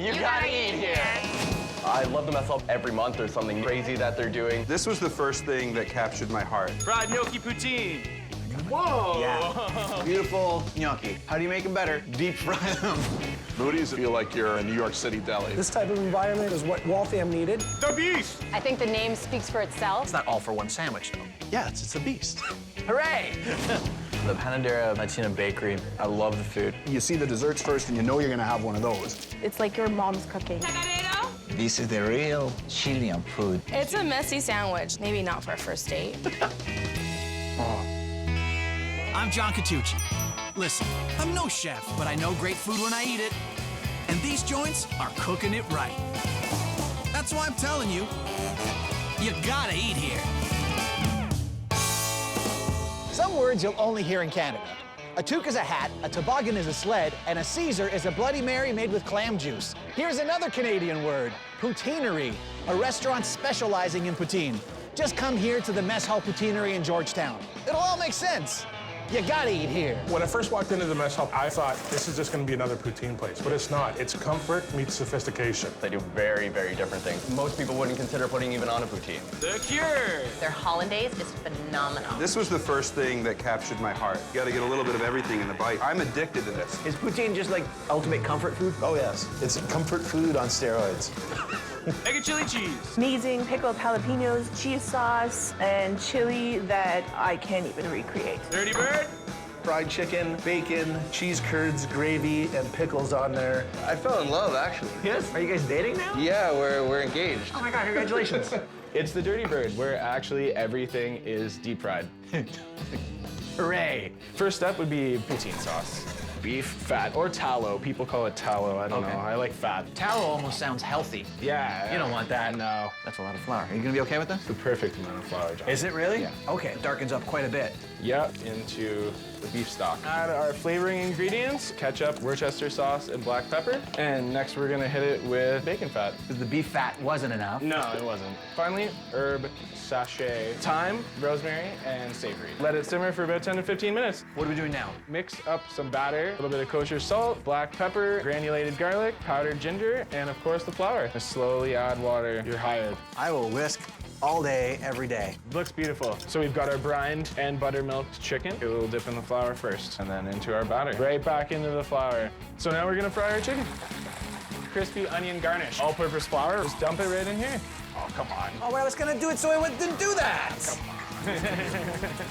You gotta eat here. I love the Mess Hall. Every month there's something crazy that they're doing. This was the first thing that captured my heart. Fried gnocchi poutine. Whoa! Yeah. Beautiful gnocchi. How do you make them better? Deep fry them. Moody's feel like you're a New York City deli. This type of environment is what Waltham needed. The beast! I think the name speaks for itself. It's not all for one sandwich, though. Yeah, it's a beast. Hooray! The Panaderia Latin Bakery. I love the food. You see the desserts first and you know you're gonna have one of those. It's like your mom's cooking. This is the real Chilean food. It's a messy sandwich. Maybe not for a first date. I'm John Catucci. Listen, I'm no chef, but I know great food when I eat it. And these joints are cooking it right. That's why I'm telling you, you gotta eat here. Some words you'll only hear in Canada. A toque is a hat, a toboggan is a sled, and a Caesar is a Bloody Mary made with clam juice. Here's another Canadian word, Poutinery, a restaurant specializing in poutine. Just come here to the Mess Hall Poutinerie in Georgetown. It'll all make sense. You gotta eat here. When I first walked into the Mess Hall, I thought this is just gonna be another poutine place, but it's not. It's comfort meets sophistication. They do very, very different things. Most people wouldn't consider putting even on a poutine. The cure! Their hollandaise is phenomenal. This was the first thing that captured my heart. You gotta get a little bit of everything in the bite. I'm addicted to this. Is poutine just like ultimate comfort food? Oh yes, it's comfort food on steroids. Egg and chili cheese. Amazing pickled jalapenos, cheese sauce, and chili that I can't even recreate. Dirty bird. Fried chicken, bacon, cheese curds, gravy, and pickles on there. I fell in love, actually. Yes? Are you guys dating now? Yeah, we're engaged. Oh my God, congratulations. It's the dirty bird, where actually everything is deep fried. Hooray. First step would be poutine sauce. Beef, fat, or tallow. People call it tallow. I don't know. I like fat. Tallow almost sounds healthy. Yeah. You don't want that. No. That's a lot of flour. Are you gonna be okay with this? The perfect amount of flour, John. Is it really? Yeah. Okay, it darkens up quite a bit. Yep, into the beef stock. Add our flavoring ingredients, ketchup, Worcester sauce, and black pepper. And next we're gonna hit it with bacon fat. Because the beef fat wasn't enough. No, it wasn't. Finally, herb sachet, thyme, rosemary, and savory. Let it simmer for about 10 to 15 minutes. What are we doing now? Mix up some batter, a little bit of kosher salt, black pepper, granulated garlic, powdered ginger, and of course the flour. Just slowly add water. You're hired. I will whisk all day, every day. Looks beautiful. So we've got our brined and buttermilked chicken. It will dip in the flour first, and then into our batter. Right back into the flour. So now we're gonna fry our chicken. Crispy onion garnish. All-purpose flour, just dump it right in here. Oh, come on. Oh, well, I was gonna do it so I didn't do that.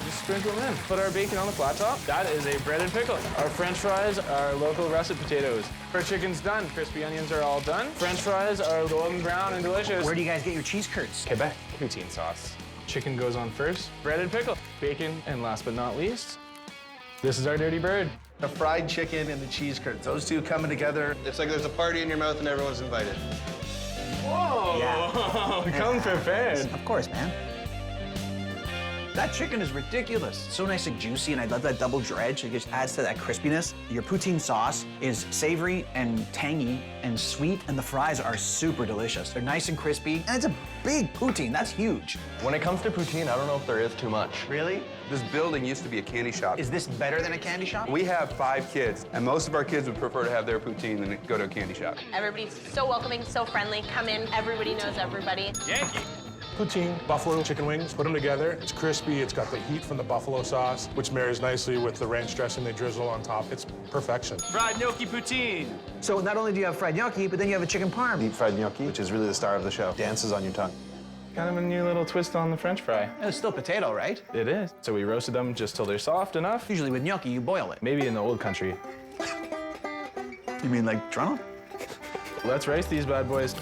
Just sprinkle them in. Put our bacon on the flat top. That is a breaded pickle. Our French fries are local russet potatoes. Our chicken's done. Crispy onions are all done. French fries are golden brown and delicious. Where do you guys get your cheese curds? Quebec. Poutine sauce. Chicken goes on first. Breaded pickle. Bacon, and last but not least, this is our dirty bird. The fried chicken and the cheese curds, those two coming together. It's like there's a party in your mouth and everyone's invited. Whoa! Yeah. Come prepared. Of course, man. That chicken is ridiculous. So nice and juicy, and I love that double dredge. It just adds to that crispiness. Your poutine sauce is savory and tangy and sweet, and the fries are super delicious. They're nice and crispy, and it's a big poutine. That's huge. When it comes to poutine, I don't know if there is too much. Really? This building used to be a candy shop. Is this better than a candy shop? We have 5 kids, and most of our kids would prefer to have their poutine than go to a candy shop. Everybody's so welcoming, so friendly. Come in, everybody knows everybody. Yankee. Poutine, buffalo chicken wings, put them together. It's crispy, it's got the heat from the buffalo sauce, which marries nicely with the ranch dressing they drizzle on top. It's perfection. Fried gnocchi poutine. So not only do you have fried gnocchi, but then you have a chicken parm. Deep fried gnocchi, which is really the star of the show. Dances on your tongue. Kind of a new little twist on the French fry. It's still potato, right? It is. So we roasted them just till they're soft enough. Usually with gnocchi, you boil it. Maybe in the old country. You mean like Toronto? Let's rice these bad boys.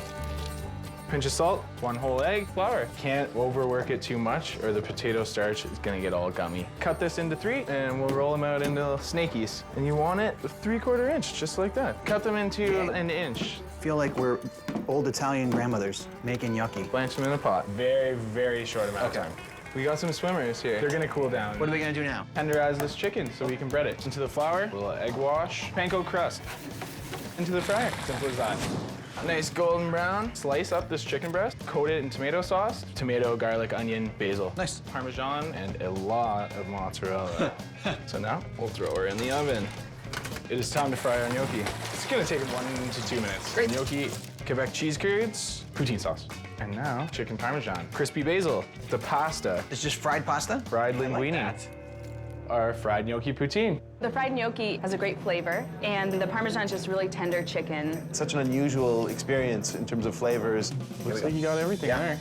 Pinch of salt, 1 whole egg, flour. Can't overwork it too much or the potato starch is gonna get all gummy. Cut this into 3 and we'll roll them out into snakies. And you want it 3/4 inch, just like that. Cut them into 1 inch. Feel like we're old Italian grandmothers making gnocchi. Blanch them in a pot. Very, very short amount of time. We got some swimmers here. They're gonna cool down. What are we gonna do now? Tenderize this chicken so we can bread it. Into the flour, a little egg wash, panko crust. Into the fryer, simple as that. Nice golden brown. Slice up this chicken breast, coat it in tomato sauce, tomato, garlic, onion, basil. Nice. Parmesan and a lot of mozzarella. So now we'll throw her in the oven. It is time to fry our gnocchi. Let's gonna take 1 to 2 minutes. Great. Gnocchi, Quebec cheese curds, poutine sauce. And now, chicken parmesan, crispy basil, the pasta, It's just fried pasta? fried linguine, our fried gnocchi poutine. The fried gnocchi has a great flavor, and the Parmesan is just really tender chicken. Such an unusual experience in terms of flavors. Looks like you got everything there.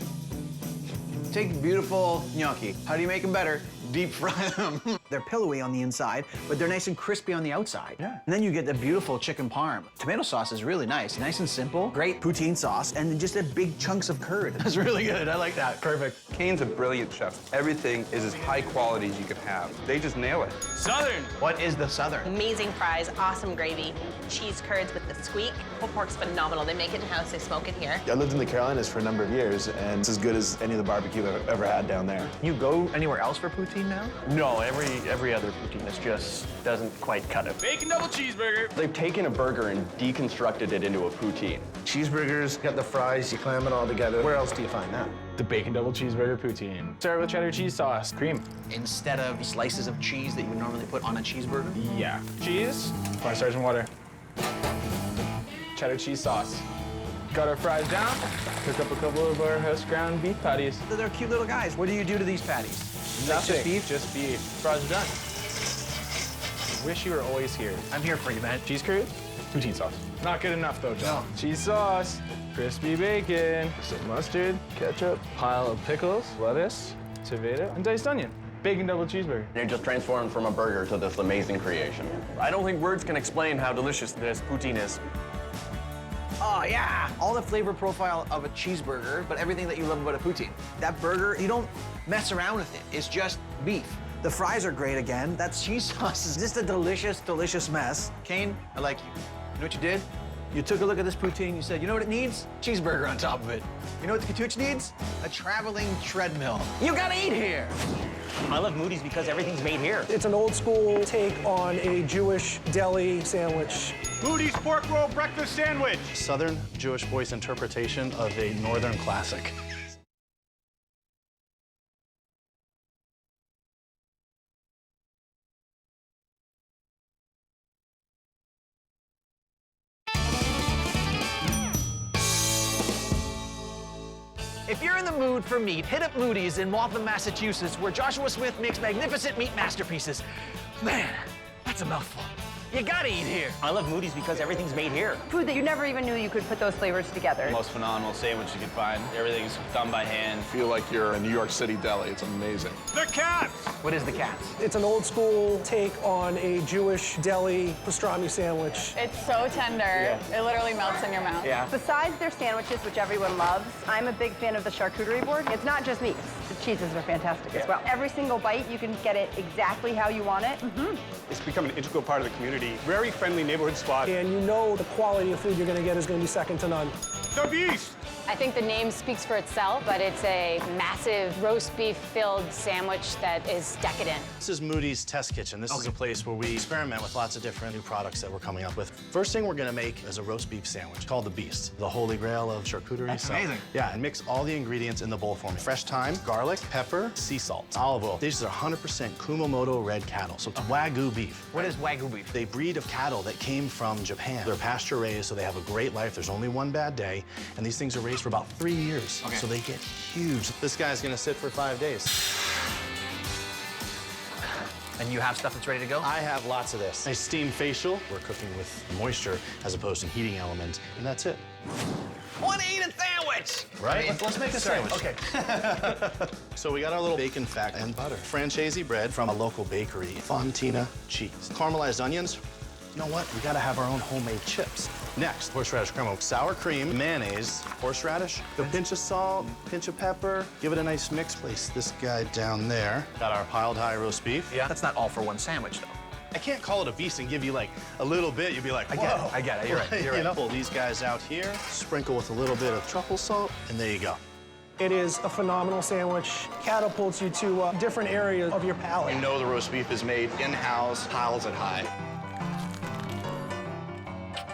Take beautiful gnocchi. How do you make them better? Deep fry them. They're pillowy on the inside, but they're nice and crispy on the outside. Yeah. And then you get the beautiful chicken parm. Tomato sauce is really nice and simple. Great poutine sauce, and then just a big chunks of curd. That's really good. I like that. Perfect. Kane's a brilliant chef. Everything is as high quality as you could have. They just nail it. Southern. What is the Southern? Amazing fries, awesome gravy, cheese curds with the squeak. Pulled pork's phenomenal. They make it in-house, they smoke it here. I lived in the Carolinas for a number of years, and it's as good as any of the barbecue I've ever had down there. You go anywhere else for poutine now? No, every other poutine just doesn't quite cut it. Bacon double cheeseburger. They've taken a burger and deconstructed it into a poutine. Cheeseburgers, got the fries, you clam it all together. Where else do you find that? The bacon double cheeseburger poutine. Start with cheddar cheese sauce, cream. Instead of slices of cheese that you would normally put on a cheeseburger? Yeah. Cheese, cornstarch and water. Cheddar cheese sauce. Got our fries down. Cook up a couple of our house ground beef patties. They're cute little guys. What do you do to these patties? Nothing. Just beef? Just beef. Fries are done. Wish you were always here. I'm here for you, man. Cheese curd, poutine sauce. Not good enough though, John. No. Cheese sauce, crispy bacon, some mustard, ketchup, pile of pickles, lettuce, tomato, and diced onion. Bacon double cheeseburger. They just transformed from a burger to this amazing creation. I don't think words can explain how delicious this poutine is. Oh, yeah. All the flavor profile of a cheeseburger, but everything that you love about a poutine. That burger, you don't mess around with it. It's just beef. The fries are great again. That cheese sauce is just a delicious, delicious mess. Kane, I like you. You know what you did? You took a look at this poutine, you said, you know what it needs? Cheeseburger on top of it. You know what the Catucci needs? A traveling treadmill. You gotta eat here. I love Moody's because everything's made here. It's an old school take on a Jewish deli sandwich. Moody's pork roll breakfast sandwich. Southern Jewish voice interpretation of a Northern classic. If you're in the mood for meat, hit up Moody's in Waltham, Massachusetts, where Joshua Smith makes magnificent meat masterpieces. Man, that's a mouthful. You gotta eat here. I love Moody's because everything's made here. Food that you never even knew you could put those flavors together. Most phenomenal sandwich you could find. Everything's done by hand. Feel like you're in New York City deli. It's amazing. The Cats. What is the Cats? It's an old school take on a Jewish deli pastrami sandwich. It's so tender. It literally melts in your mouth. Yeah. Besides their sandwiches, which everyone loves, I'm a big fan of the charcuterie board. It's not just meats. The cheeses are fantastic as well. Every single bite, you can get it exactly how you want it. It's become an integral part of the community. Very friendly neighborhood spot. And you know the quality of food you're gonna get is gonna be second to none. The Beast. I think the name speaks for itself, but it's a massive roast beef-filled sandwich that is decadent. This is Moody's Test Kitchen. This is a place where we experiment with lots of different new products that we're coming up with. First thing we're gonna make is a roast beef sandwich called the Beast, the holy grail of charcuterie. That's amazing. Yeah, and mix all the ingredients in the bowl for me. Fresh thyme, garlic, pepper, sea salt, olive oil. These are 100% Kumamoto red cattle, so it's Wagyu beef. What is Wagyu beef? They breed of cattle that came from Japan. They're pasture raised, so they have a great life. There's only one bad day, and these things are raised for about 3 years. Okay. So they get huge. This guy's gonna sit for 5 days. And you have stuff that's ready to go? I have lots of this. A steam facial. We're cooking with moisture as opposed to heating element, and that's it. Wanna eat a sandwich? Right? Let's make a sandwich. Okay. So we got our little bacon fat and butter. Francese bread from a local bakery. Fontina cheese. Caramelized onions. You know what? We gotta have our own homemade chips. Next, horseradish crema, sour cream, mayonnaise, horseradish, a pinch of salt, pinch of pepper. Give it a nice mix. Place this guy down there. Got our piled high roast beef. Yeah. That's not all for one sandwich, though. I can't call it a beast and give you like a little bit. You'd be like, whoa. I get it. You're right. You're right. You know, pull these guys out here, sprinkle with a little bit of truffle salt, and there you go. It is a phenomenal sandwich. Catapults you to different areas of your palate. You know the roast beef is made in-house, piles it high.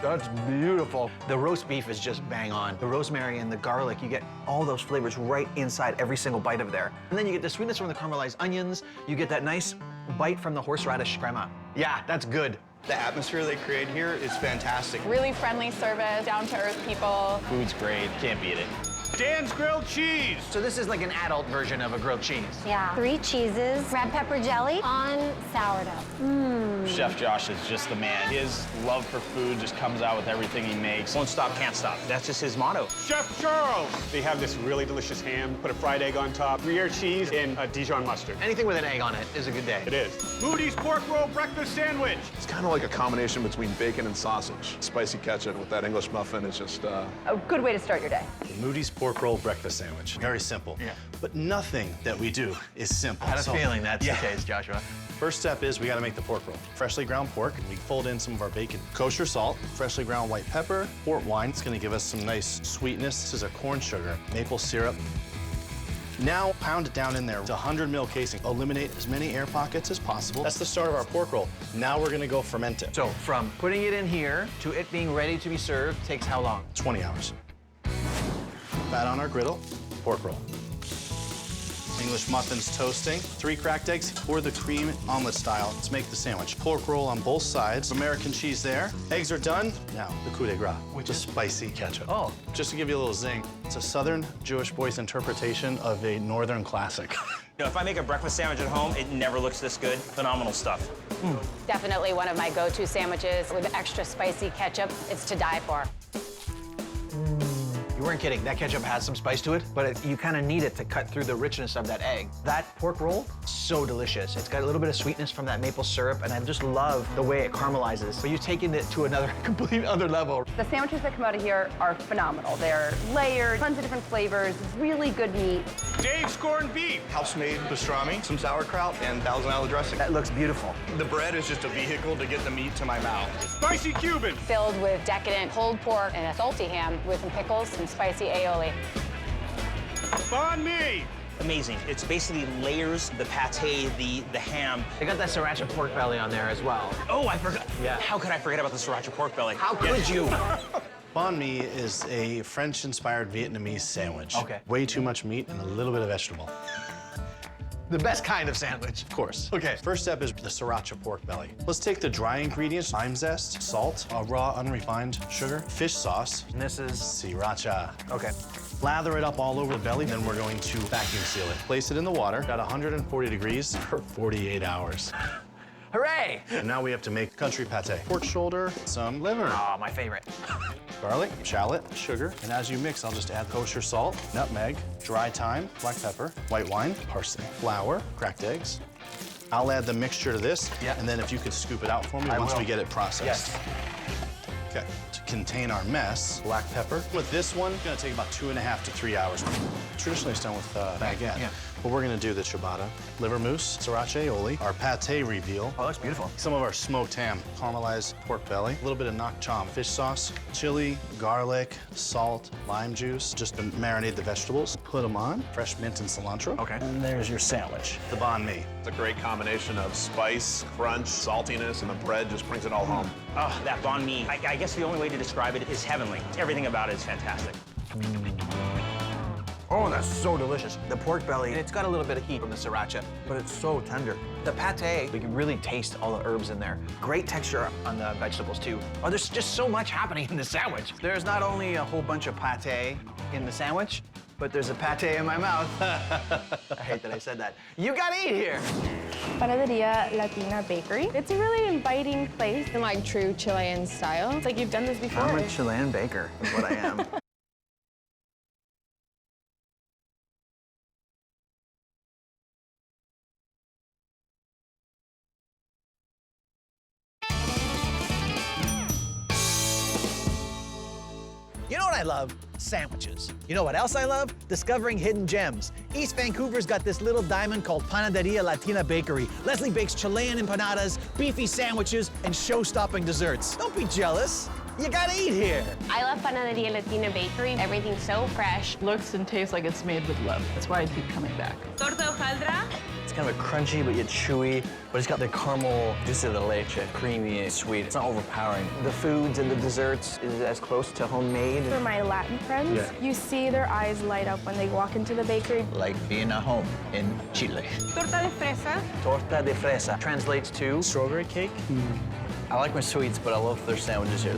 That's beautiful. The roast beef is just bang on. The rosemary and the garlic, you get all those flavors right inside every single bite of there. And then you get the sweetness from the caramelized onions. You get that nice bite from the horseradish crema. Yeah, that's good. The atmosphere they create here is fantastic. Really friendly service, down-to-earth people. Food's great. Can't beat it. Dan's grilled cheese. So this is like an adult version of a grilled cheese. Yeah. 3 cheeses, red pepper jelly on sourdough. Chef Josh is just the man. His love for food just comes out with everything he makes. Won't stop, can't stop. That's just his motto. Chef Charles. They have this really delicious ham, put a fried egg on top, Gruyere cheese, and a Dijon mustard. Anything with an egg on it is a good day. It is. Moody's pork roll breakfast sandwich. It's kind of like a combination between bacon and sausage. Spicy ketchup with that English muffin is just... A good way to start your day. Moody's pork roll breakfast sandwich. Very simple. Yeah. But nothing that we do is simple. I had a feeling that's the case, Joshua. First step is we got to make the pork roll. Freshly ground pork, and we fold in some of our bacon. Kosher salt, freshly ground white pepper, port wine. It's going to give us some nice sweetness. This is our corn sugar, maple syrup. Now pound it down in there. It's a 100 ml casing. Eliminate as many air pockets as possible. That's the start of our pork roll. Now we're going to go ferment it. So from putting it in here to it being ready to be served takes how long? 20 hours. Fat on our griddle, pork roll. English muffins toasting, 3 cracked eggs, pour the cream omelet style. Let's make the sandwich. Pork roll on both sides, American cheese there. Eggs are done. Now, the coup de grace, which is spicy ketchup. Oh. Just to give you a little zing, it's a Southern Jewish boy's interpretation of a Northern classic. You know, if I make a breakfast sandwich at home, it never looks this good. Phenomenal stuff. Definitely one of my go-to sandwiches with extra spicy ketchup. It's to die for. You weren't kidding. That ketchup has some spice to it, but you kind of need it to cut through the richness of that egg. That pork roll, so delicious. It's got a little bit of sweetness from that maple syrup, and I just love the way it caramelizes. But you've taken it to another complete other level. The sandwiches that come out of here are phenomenal. They're layered, tons of different flavors, really good meat. Dave's corned beef. House-made pastrami, some sauerkraut, and Thousand Island dressing. That looks beautiful. The bread is just a vehicle to get the meat to my mouth. Spicy Cuban. Filled with decadent pulled pork and a salty ham with some pickles and spicy aioli. Banh mi. Amazing. It's basically layers, the pate, the ham. They got that Sriracha pork belly on there as well. Oh, I forgot. Yeah. How could I forget about the Sriracha pork belly? How could you? Banh mi is a French-inspired Vietnamese sandwich. Okay. Way too much meat and a little bit of vegetable. The best kind of sandwich. Of course. Okay. First step is the Sriracha pork belly. Let's take the dry ingredients, lime zest, salt, raw unrefined sugar, fish sauce. And this is? Sriracha. Okay. Lather it up all over the belly, then we're going to vacuum seal it. Place it in the water at 140 degrees for 48 hours. Hooray! And now we have to make country pate. Pork shoulder, some liver. Oh, my favorite. Garlic, shallot, sugar, and as you mix, I'll just add kosher salt, nutmeg, dry thyme, black pepper, white wine, parsley, flour, cracked eggs. I'll add the mixture to this, and then if you could scoop it out for me once we get it processed. Yes. Okay, to contain our mess, black pepper. With this one, it's gonna take about 2.5 to 3 hours. Traditionally, it's done with baguette. Yeah. But we're gonna do the ciabatta, liver mousse, sriracha aioli, our pate reveal. Oh, that's beautiful. Some of our smoked ham, caramelized pork belly, a little bit of nak cham, fish sauce, chili, garlic, salt, lime juice, just to marinate the vegetables. Put them on, fresh mint and cilantro. Okay. And there's your sandwich, the banh mi. It's a great combination of spice, crunch, saltiness, and the bread just brings it all home. Oh, that banh mi. I guess the only way to describe it is heavenly. Everything about it is fantastic. Oh, that's so delicious. The pork belly, it's got a little bit of heat from the sriracha, but it's so tender. The pate, we can really taste all the herbs in there. Great texture on the vegetables, too. Oh, there's just so much happening in the sandwich. There's not only a whole bunch of pate in the sandwich, but there's a pate in my mouth. I hate that I said that. You gotta eat here. Panaderia Latin Bakery. It's a really inviting place in like true Chilean style. It's like you've done this before. I'm a Chilean baker, is what I am. You know what I love? Sandwiches. You know what else I love? Discovering hidden gems. East Vancouver's got this little diamond called Panaderia Latin Bakery. Leslie bakes Chilean empanadas, beefy sandwiches, and show-stopping desserts. Don't be jealous. You gotta eat here. I love Panaderia Latin Bakery. Everything's so fresh. Looks and tastes like it's made with love. That's why I keep coming back. Torta De Fresa. It's kind of a crunchy, but yet chewy. But it's got the caramel dulce de leche, creamy and sweet. It's not overpowering. The foods and the desserts is as close to homemade. For my Latin friends, you see their eyes light up when they walk into the bakery. Like being at home in Chile. Torta De Fresa. Torta de Fresa translates to? Strawberry cake. I like my sweets, but I love their sandwiches here.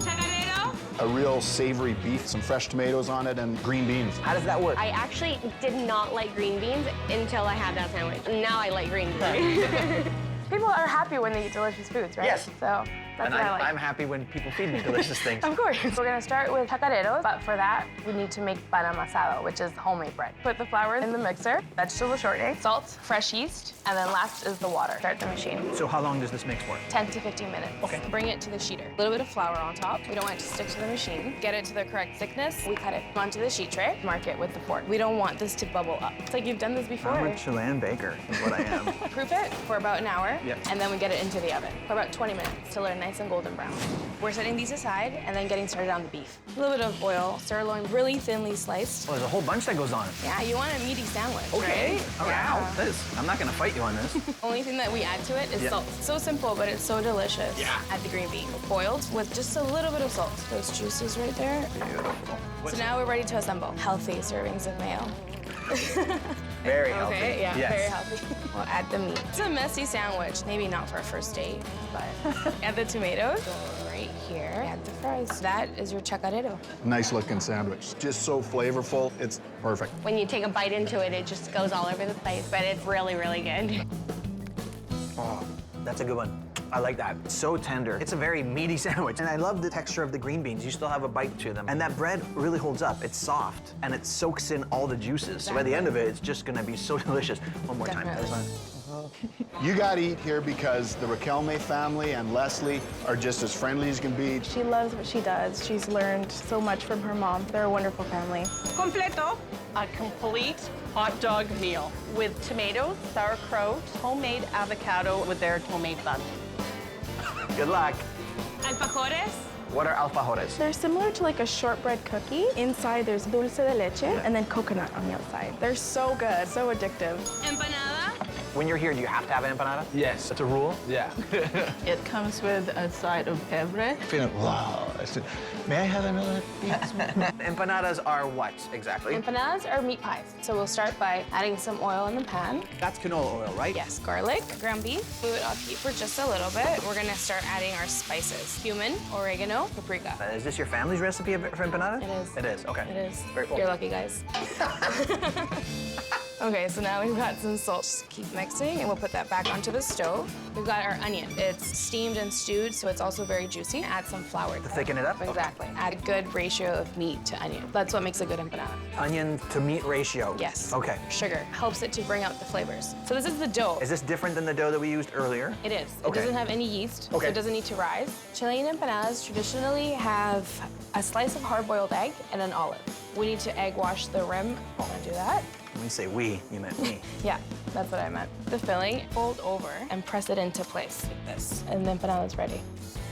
A real savory beef, some fresh tomatoes on it, and green beans. How does that work? I actually did not like green beans until I had that sandwich. Now I like green beans. People are happy when they eat delicious foods, right? Yes. So that's what I like. I'm happy when people feed me delicious things. Of course. We're gonna start with chacareros, but for that, we need to make pan amasado, which is homemade bread. Put the flour in the mixer, vegetable shortening, salt, fresh yeast, and then last is the water. Start the machine. So how long does this mix for? 10 to 15 minutes. Okay. Bring it to the sheeter. A little bit of flour on top. We don't want it to stick to the machine. Get it to the correct thickness. We cut it onto the sheet tray. Mark it with the fork. We don't want this to bubble up. It's like you've done this before. I'm a Chilean baker, is what I am. Proof it for about an hour, Yep. and then we get it into the oven for about 20 minutes till they're nice and golden brown. We're setting these aside and then getting started on the beef. A little bit of oil, sirloin really thinly sliced. Oh, there's a whole bunch that goes on. Yeah, you want a meaty sandwich, Okay. right? All right. Yeah. I'm not gonna fight you on this. Only thing that we add to it is Yeah. salt. So simple, but it's so delicious. Yeah. Add the green bean, boiled with just a little bit of salt. Those juices right there. Beautiful. So now we're ready to assemble. Healthy servings of mayo. Very healthy. Okay, yeah, Yes. very healthy. We'll add the meat. It's a messy sandwich. Maybe not for a first date, but add the tomatoes. Go right here. Add the fries. That is your chacarero. Nice looking sandwich. Just so flavorful. It's perfect. When you take a bite into it, it just goes all over the place, but it's really, really good. Oh, that's a good one. I like that. It's so tender. It's a very meaty sandwich. And I love the texture of the green beans. You still have a bite to them. And that bread really holds up. It's soft, and it soaks in all the juices. So by the end of it, it's just gonna be so delicious. One more time. You gotta eat here because the Raquelme family and Leslie are just as friendly as can be. She loves what she does. She's learned so much from her mom. They're a wonderful family. Completo, a complete hot dog meal with tomatoes, sauerkraut, homemade avocado with their homemade bun. Good luck. Alfajores. What are alfajores? They're similar to like a shortbread cookie. Inside, there's dulce de leche and then coconut on the outside. They're so good, so addictive. Empanada. When you're here, do you have to have an empanada? Yes, it's a rule. Yeah. It comes with a side of pebre. Wow. May I have another piece? Empanadas are what exactly? Empanadas are meat pies. So we'll start by adding some oil in the pan. That's canola oil, right? Yes, garlic, ground beef. Glue it off heat for just a little bit. We're gonna start adding our spices. Cumin, oregano, paprika. Is this your family's recipe for empanadas? It is. It is, okay. It is. Very cool. You're lucky, guys. Okay, so now we've got some salt. Just keep mixing, and we'll put that back onto the stove. We've got our onion. It's steamed and stewed, so it's also very juicy. Add some flour. To thicken it up? Exactly. Add a good ratio of meat to onion. That's what makes a good empanada. Onion to meat ratio? Yes. Okay. Sugar helps it to bring out the flavors. So this is the dough. Is this different than the dough that we used earlier? It is. Okay. It doesn't have any yeast, so Okay. it doesn't need to rise. Chilean empanadas traditionally have a slice of hard-boiled egg and an olive. We need to egg wash the rim. I'm gonna do that. When you say we, you meant me. Yeah, that's what I meant. The filling, fold over and press it into place like this, and the empanada's ready.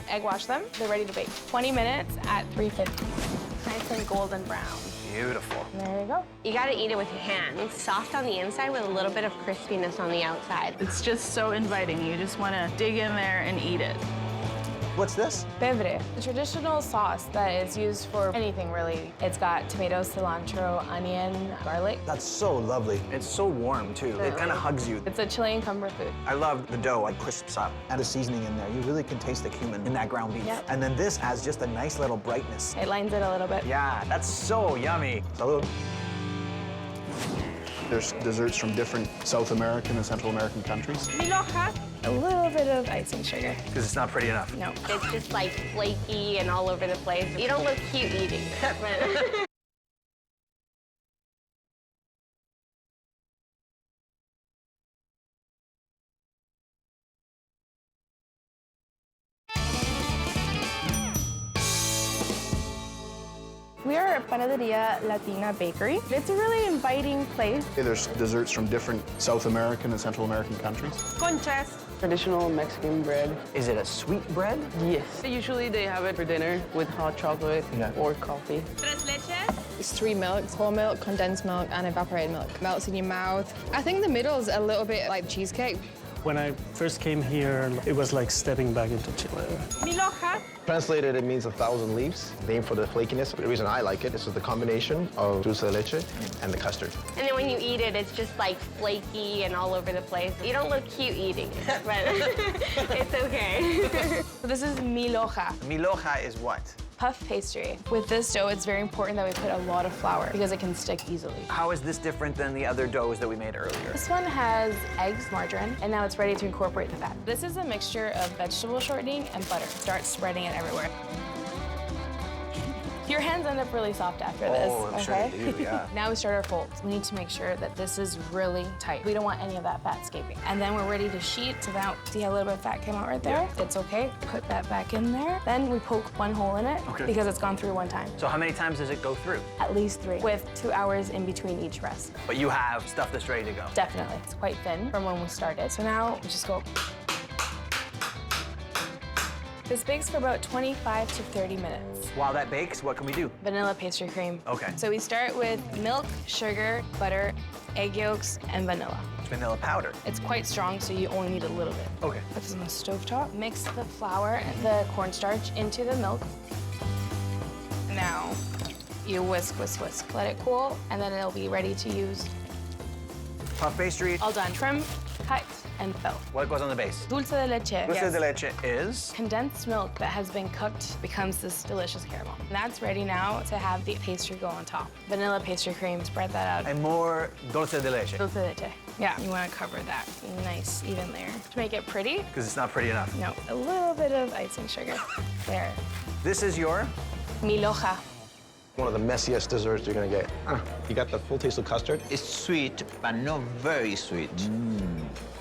Egg wash them, they're ready to bake. 20 minutes at 350. Nice and golden brown. Beautiful. And there you go. You gotta eat it with your hands. Soft on the inside with a little bit of crispiness on the outside. It's just so inviting. You just want to dig in there and eat it. What's this? Pebre, the traditional sauce that is used for anything, really. It's got tomatoes, cilantro, onion, garlic. That's so lovely. It's so warm, too. It kind of hugs you. It's a Chilean comfort food. I love the dough, like crisps up. Add a seasoning in there. You really can taste the cumin in that ground beef. Yep. And then this adds just a nice little brightness. It lines it a little bit. Yeah, that's so yummy. Salud. There's desserts from different South American and Central American countries. Milhoja. A little bit of icing sugar. Because it's not pretty enough. No. It's just like flaky and all over the place. You don't look cute eating it. We are at Panaderia Latin Bakery. It's a really inviting place. There's desserts from different South American and Central American countries. Conchas. Traditional Mexican bread. Is it a sweet bread? Yes. Usually they have it for dinner with hot chocolate or coffee. Tres leches. It's 3 milks, whole milk, condensed milk, and evaporated milk. Melts in your mouth. I think the middle is a little bit like cheesecake. When I first came here, it was like stepping back into Chile. Miloja. Translated, it means 1,000 leaves, named for the flakiness. The reason I like it is the combination of dulce de leche and the custard. And then when you eat it, it's just like flaky and all over the place. You don't look cute eating it, but it's okay. This is miloja. Miloja is what? Puff pastry. With this dough, it's very important that we put a lot of flour because it can stick easily. How is this different than the other doughs that we made earlier? This one has eggs, margarine, and now it's ready to incorporate the fat. This is a mixture of vegetable shortening and butter. Start spreading it everywhere. Your hands end up really soft after this, I'm sure they do, yeah. Now we start our folds. We need to make sure that this is really tight. We don't want any of that fat escaping. And then we're ready to sheet. So now, see how a little bit of fat came out right there? Yeah. It's okay. Put that back in there. Then we poke one hole in it because it's gone through one time. So how many times does it go through? At least 3, with 2 hours in between each rest. But you have stuff that's ready to go. Definitely. It's quite thin from when we started. So now we just go. This bakes for about 25 to 30 minutes. While that bakes, what can we do? Vanilla pastry cream. Okay. So we start with milk, sugar, butter, egg yolks, and vanilla. Vanilla powder. It's quite strong, so you only need a little bit. Okay. Put this on the stovetop. Mix the flour and the cornstarch into the milk. Now, you whisk, whisk, whisk. Let it cool, and then it'll be ready to use. Puff pastry. All done. Trim, cut, and fill. What goes on the base? Dulce de leche. Dulce de leche is? Condensed milk that has been cooked becomes this delicious caramel. And that's ready now to have the pastry go on top. Vanilla pastry cream, spread that out. And more dulce de leche. Dulce de leche. Yeah, you want to cover that nice, even layer. To make it pretty. Because it's not pretty enough. No, a little bit of icing sugar. There. This is your? Miloja. One of the messiest desserts you're gonna get. You got the full taste of custard. It's sweet, but not very sweet.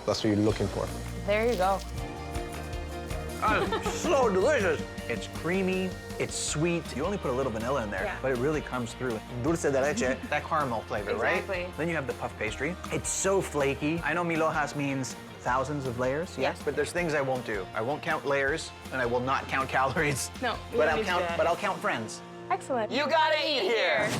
That's what you're looking for. There you go. Oh, so delicious. It's creamy, it's sweet. You only put a little vanilla in there, but it really comes through. Dulce de leche, that caramel flavor, Exactly. right? Then you have the puff pastry. It's so flaky. I know milojas means thousands of layers, yes, but there's things I won't do. I won't count layers, and I will not count calories. No, but I'll count friends. Excellent. You gotta eat here.